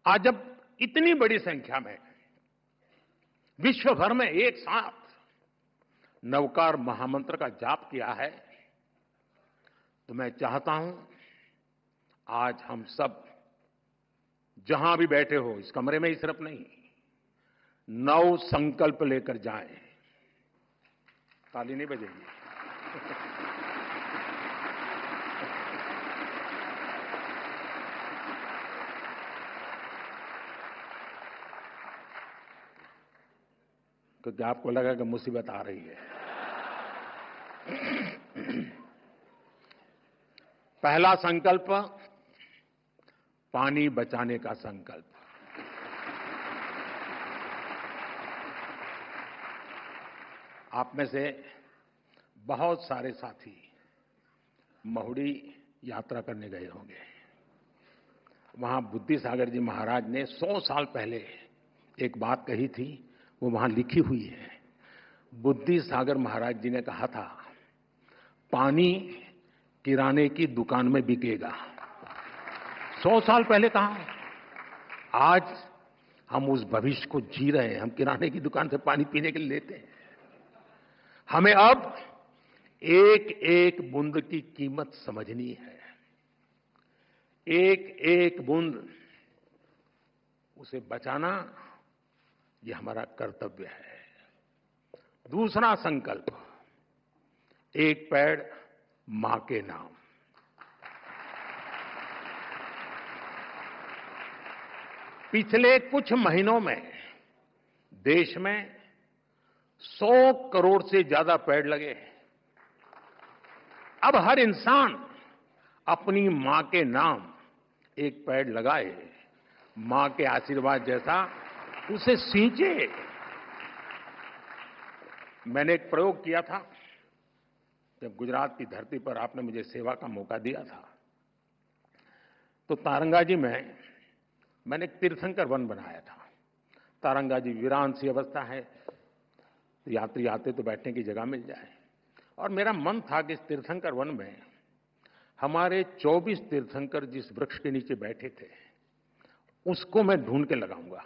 आज जब इतनी बड़ी संख्या में विश्व भर में एक साथ नवकार महामंत्र का जाप किया है, तो मैं चाहता हूं आज हम सब जहां भी बैठे हो, इस कमरे में ही सिर्फ नहीं, नव संकल्प लेकर जाएं। ताली नहीं बजेगी। क्योंकि आपको लगा कि मुसीबत आ रही है। पहला संकल्प, पानी बचाने का संकल्प। आप में से बहुत सारे साथी महुड़ी यात्रा करने गए होंगे। वहां बुद्धि सागर जी महाराज ने 100 साल पहले एक बात कही थी, वो वहां लिखी हुई है। बुद्धि सागर महाराज जी ने कहा था, पानी किराने की दुकान में बिकेगा। 100 साल पहले कहा। आज हम उस भविष्य को जी रहे हैं। हम किराने की दुकान से पानी पीने के लिए लेते हैं। हमें अब एक एक बूंद की कीमत समझनी है। एक एक बूंद उसे बचाना, यह हमारा कर्तव्य है। दूसरा संकल्प, एक पेड़ मां के नाम। पिछले कुछ महीनों में देश में 100 करोड़ से ज्यादा पेड़ लगे। अब हर इंसान अपनी मां के नाम एक पेड़ लगाए, मां के आशीर्वाद जैसा उसे सींचे। मैंने एक प्रयोग किया था जब गुजरात की धरती पर आपने मुझे सेवा का मौका दिया था, तो तारंगाजी में मैंने एक तीर्थंकर वन बनाया था। तारंगाजी वीरान सी अवस्था है, तो यात्री आते तो बैठने की जगह मिल जाए। और मेरा मन था कि इस तीर्थंकर वन में हमारे 24 तीर्थंकर जिस वृक्ष के नीचे बैठे थे, उसको मैं ढूंढ के लगाऊंगा।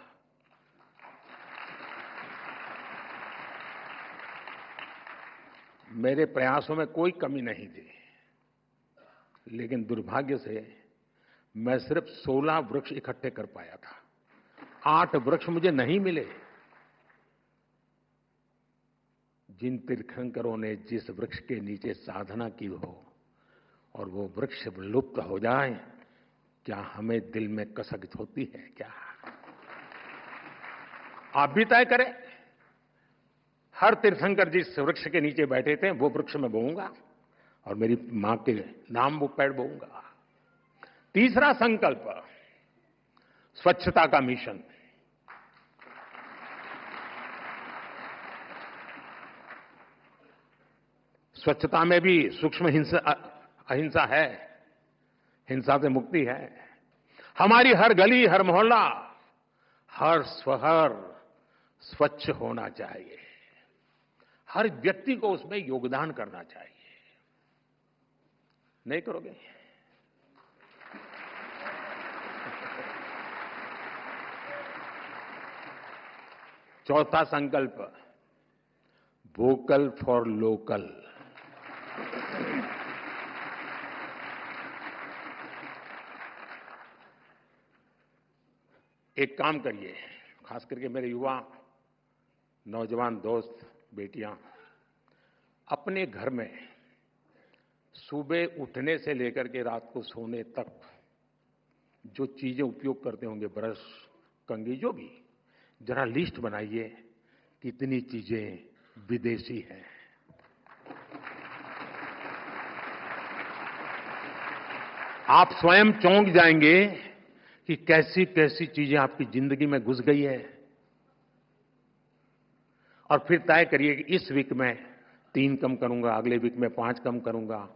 मेरे प्रयासों में कोई कमी नहीं थी, लेकिन दुर्भाग्य से मैं सिर्फ 16 वृक्ष इकट्ठे कर पाया था। 8 वृक्ष मुझे नहीं मिले। जिन तीर्थंकरों ने जिस वृक्ष के नीचे साधना की हो और वो वृक्ष लुप्त हो जाए, क्या हमें दिल में कसक होती है क्या? आप भी तय करें। हर तीर्थंकर जिस वृक्ष के नीचे बैठे थे, वो वृक्ष मैं बोऊंगा और मेरी मां के नाम वो पेड़ बोऊंगा। तीसरा संकल्प, स्वच्छता का मिशन। स्वच्छता में भी सूक्ष्म अहिंसा है, हिंसा से मुक्ति है। हमारी हर गली, हर मोहल्ला, हर शहर स्वच्छ होना चाहिए। हर व्यक्ति को उसमें योगदान करना चाहिए। नहीं करोगे? चौथा संकल्प, वोकल फॉर लोकल। एक काम करिए, खास करके मेरे युवा नौजवान दोस्त बेटियां, अपने घर में सुबह उठने से लेकर के रात को सोने तक जो चीजें उपयोग करते होंगे, ब्रश, कंघी, जो भी, जरा लिस्ट बनाइए कितनी चीजें विदेशी हैं। आप स्वयं चौंक जाएंगे कि कैसी कैसी चीजें आपकी जिंदगी में घुस गई है। और फिर तय करिए कि इस वीक में 3 कम करूंगा, अगले वीक में 5 कम करूंगा,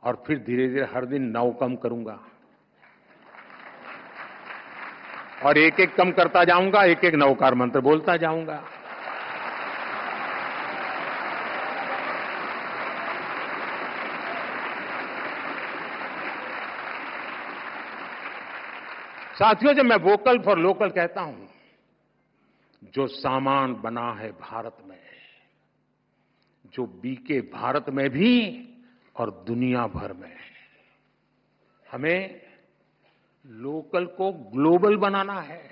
और फिर धीरे धीरे हर दिन 9 कम करूंगा, और एक एक कम करता जाऊंगा, एक एक नवकार मंत्र बोलता जाऊंगा। साथियों, जब मैं वोकल फॉर लोकल कहता हूं, जो सामान बना है भारत में, जो बिके भारत में भी और दुनिया भर में, हमें लोकल को ग्लोबल बनाना है।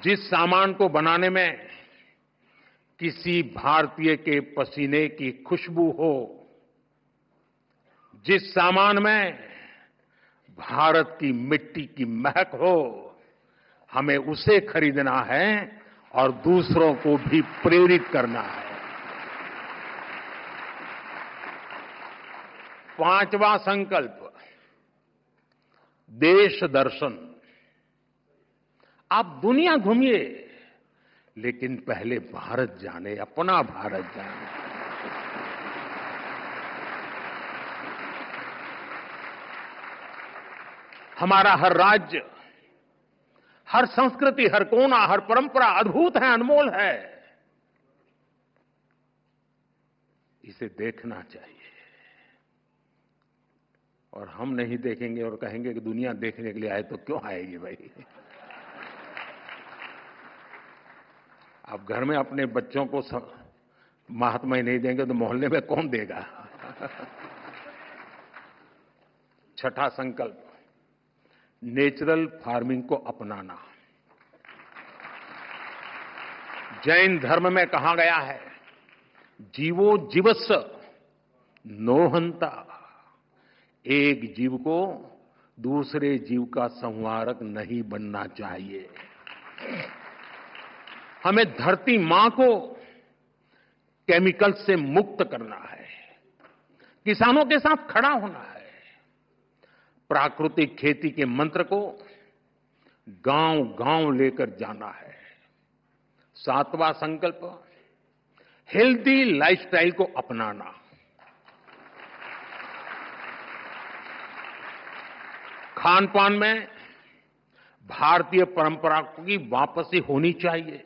जिस सामान को बनाने में किसी भारतीय के पसीने की खुशबू हो, जिस सामान में भारत की मिट्टी की महक हो, हमें उसे खरीदना है और दूसरों को भी प्रेरित करना है। 5वां संकल्प, देश दर्शन। आप दुनिया घूमिए, लेकिन पहले भारत जाने, अपना भारत जाने। हमारा हर राज्य, हर संस्कृति, हर कोना, हर परंपरा अद्भुत है, अनमोल है। इसे देखना चाहिए। और हम नहीं देखेंगे और कहेंगे कि दुनिया देखने के लिए आए, तो क्यों आएगी भाई? आप घर में अपने बच्चों को महात्मा ही नहीं देंगे तो मोहल्ले में कौन देगा? 6ठा संकल्प, नेचुरल फार्मिंग को अपनाना। जैन धर्म में कहा गया है, जीवो जीवस्य नो हंता। एक जीव को दूसरे जीव का संहारक नहीं बनना चाहिए। हमें धरती मां को केमिकल से मुक्त करना है, किसानों के साथ खड़ा होना है, प्राकृतिक खेती के मंत्र को गांव-गांव लेकर जाना है। 7वां संकल्प, हेल्दी लाइफस्टाइल को अपनाना। खान पान में भारतीय परंपरा की वापसी होनी चाहिए।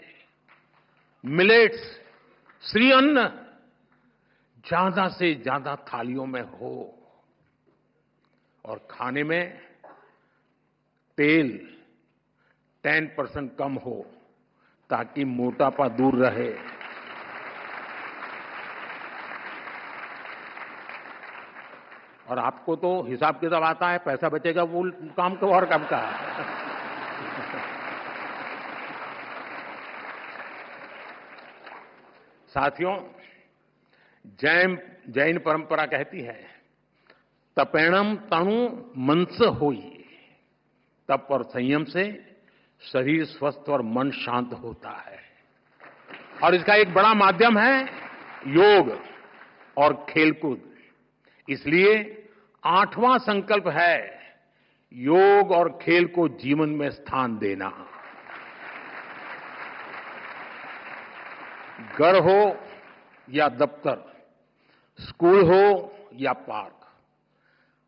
मिलेट्स, श्री अन्न ज्यादा से ज्यादा थालियों में हो और खाने में तेल 10% कम हो, ताकि मोटापा दूर रहे। और आपको तो हिसाब किताब आता है, पैसा बचेगा वो काम तो और कम का है। साथियों, जैन परंपरा कहती है, तपेणम तनु मनस होई। तप और संयम से शरीर स्वस्थ और मन शांत होता है। और इसका एक बड़ा माध्यम है योग और खेलकूद। इसलिए 8वां संकल्प है, योग और खेल को जीवन में स्थान देना। घर हो या दफ्तर, स्कूल हो या पार्क,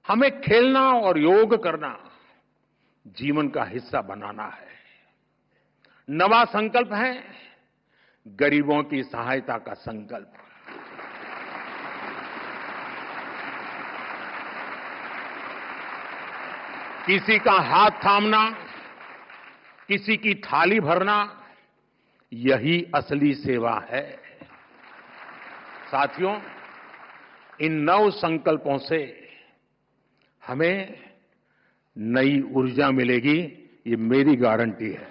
हमें खेलना और योग करना जीवन का हिस्सा बनाना है। 9वां संकल्प है, गरीबों की सहायता का संकल्प। किसी का हाथ थामना, किसी की थाली भरना, यही असली सेवा है। साथियों, इन 9 संकल्पों से हमें नई ऊर्जा मिलेगी, ये मेरी गारंटी है।